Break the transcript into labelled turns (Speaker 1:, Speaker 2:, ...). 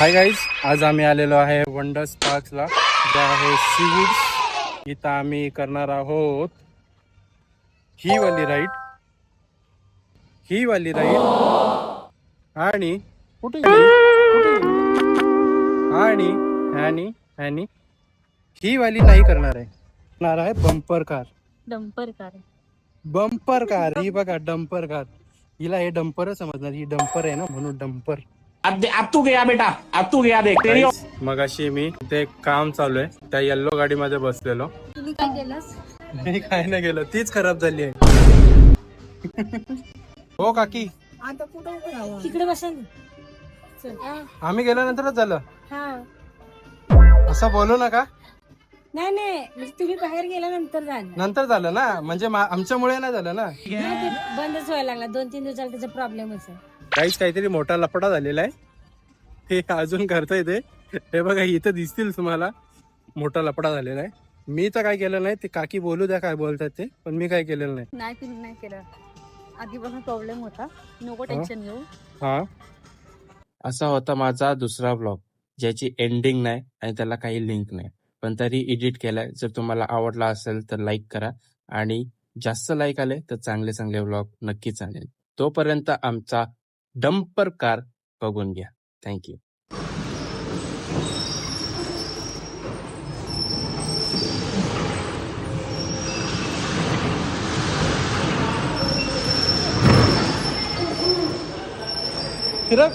Speaker 1: Hi guys, आज आम्ही आलेलो आहे वंडर्स पार्कला, जे आहे सीवूड्स. इथं आम्ही करणार आहोत ही वाली राईड आणि कुठे गेली आणि आणि ही वाली नाही करणार आहे. करणार आहे बंपर कार. बंपर कार ही बघा, डंपर कार. हिला हे डंपर समजणार, ही डंपर आहे ना, म्हणून डंपर.
Speaker 2: अब तू गया बेटा, अब तू गया देख तेरी।
Speaker 1: मग अशी मी ते काम चालू आहे, त्या येल्लो गाडीमध्ये बसलेलो.
Speaker 3: तुम्ही काय केलंस?
Speaker 1: मी काय नाही गेलो, तीच खराब झाली आहे. हो काकी,
Speaker 3: आता कुठं उभं राहावं? तिकडे बसेल.
Speaker 1: आम्ही गेल्यानंतरच झालं.
Speaker 3: हा.
Speaker 1: असं बोलू नका.
Speaker 3: नाही म्हणजे तुम्ही बाहेर गेल्यानंतर झालं.
Speaker 1: नंतर झालं ना, म्हणजे आमच्यामुळे नाही झालं ना.
Speaker 3: नाही, ते बंदच व्हायला लागला. 2-3 दिवसाला त्याचा प्रॉब्लेमच आहे.
Speaker 1: काहीतरी मोठा लफडा झालेला आहे. हे अजून करता ते. हे बघा, इथं दिसतील तुम्हाला मोठा लफडा झालेला आहे. मी तर काय केलं नाही, ते काकी बोलू द्या काय बोलतात ते, पण मी काय केलेलं नाही.
Speaker 3: नाही तुम्ही नाही केलं. आधीपासून प्रॉब्लेम होता, नको टेन्शन घेऊ.
Speaker 1: हा,
Speaker 4: असा होता माझा दुसरा व्लॉग, ज्याची एंडिंग नाही आणि त्याला काही लिंक नाही, पण तरी एडिट केलाय. जर तुम्हाला आवडला असेल तर लाईक करा, आणि जास्त लाईक आले तर चांगले चांगले व्लॉग नक्कीच आणेल. तोपर्यंत आमचा डंपर कार बघून घ्या. थँक्यू.
Speaker 1: फिरा.